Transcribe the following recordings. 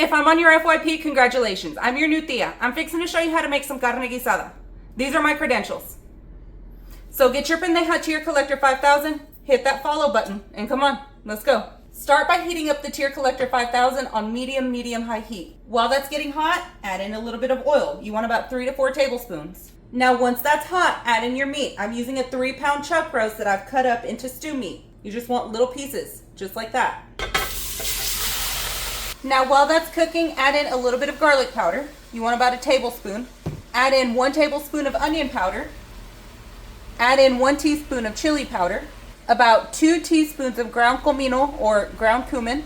if I'm on your FYP, congratulations. I'm your new tia. I'm fixing to show you how to make some carne guisada. These are my credentials. So get your pendeja tier collector 5000, hit that follow button, and come on, let's go. Start by heating up the tier collector 5000 on medium high heat. While that's getting hot, add in a little bit of oil. You want about 3 to 4 tablespoons. Now once that's hot, add in your meat. I'm using a 3-pound chuck roast that I've cut up into stew meat. You just want little pieces, just like that. Now while that's cooking, add in a little bit of garlic powder. You want about a tablespoon. Add in 1 tablespoon of onion powder. Add in 1 teaspoon of chili powder. About 2 teaspoons of ground comino or ground cumin.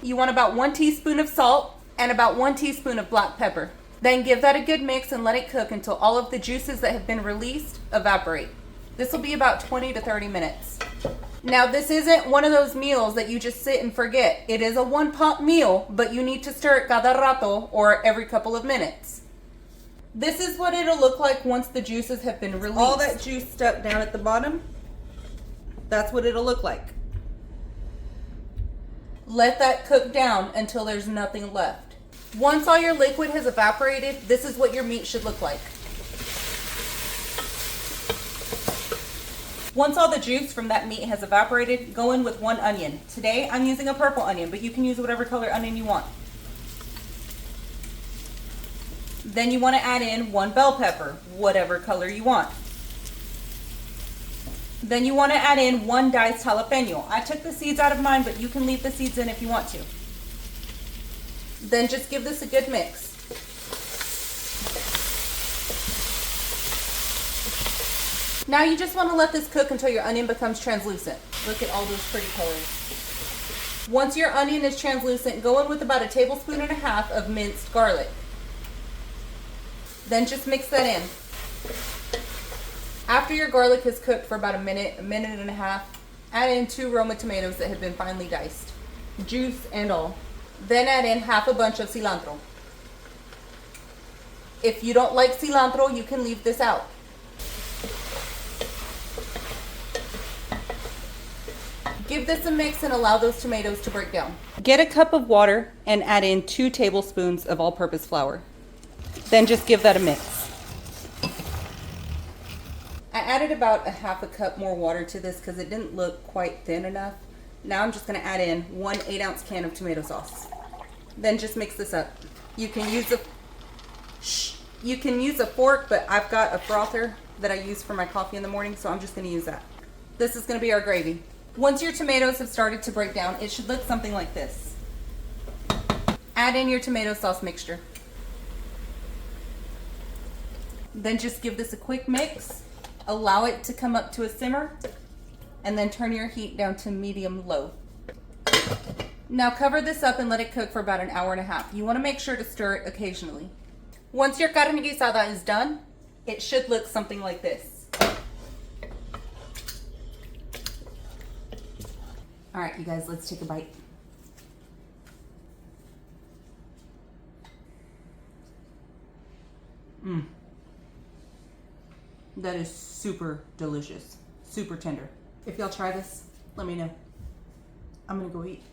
You want about 1 teaspoon of salt and about 1 teaspoon of black pepper. Then give that a good mix and let it cook until all of the juices that have been released evaporate. This will be about 20 to 30 minutes. Now this isn't one of those meals that you just sit and forget. It is a one-pot meal, but you need to stir it cada rato or every couple of minutes. This is what it'll look like once the juices have been released. All that juice stuck down at the bottom, that's what it'll look like. Let that cook down until there's nothing left. Once all your liquid has evaporated, this is what your meat should look like. Once all the juice from that meat has evaporated, go in with 1 onion. Today I'm using a purple onion, but you can use whatever color onion you want. Then you want to add in 1 bell pepper, whatever color you want. Then you want to add in 1 diced jalapeño. I took the seeds out of mine, but you can leave the seeds in if you want to. Then just give this a good mix. Now you just want to let this cook until your onion becomes translucent. Look at all those pretty colors. Once your onion is translucent, go in with about 1.5 tablespoons of minced garlic. Then just mix that in. After your garlic has cooked for about a minute and a half, add in 2 Roma tomatoes that have been finely diced, juice and all. Then add in half a bunch of cilantro. If you don't like cilantro, you can leave this out. Give this a mix and allow those tomatoes to break down. Get a cup of water and add in 2 tablespoons of all-purpose flour. Then just give that a mix. I added about 1/2 cup more water to this because it didn't look quite thin enough. Now I'm just going to add in 1 8-ounce can of tomato sauce. Then just mix this up. You can use a fork, but I've got a frother that I use for my coffee in the morning, so I'm just going to use that. This is going to be our gravy. Once your tomatoes have started to break down, it should look something like this. Add in your tomato sauce mixture. Then just give this a quick mix. Allow it to come up to a simmer, and then turn your heat down to medium-low. Now cover this up and let it cook for about 1.5 hours. You want to make sure to stir it occasionally. Once your carne guisada is done, it should look something like this. All right, you guys, let's take a bite. That is super delicious, super tender. If y'all try this, let me know. I'm gonna go eat.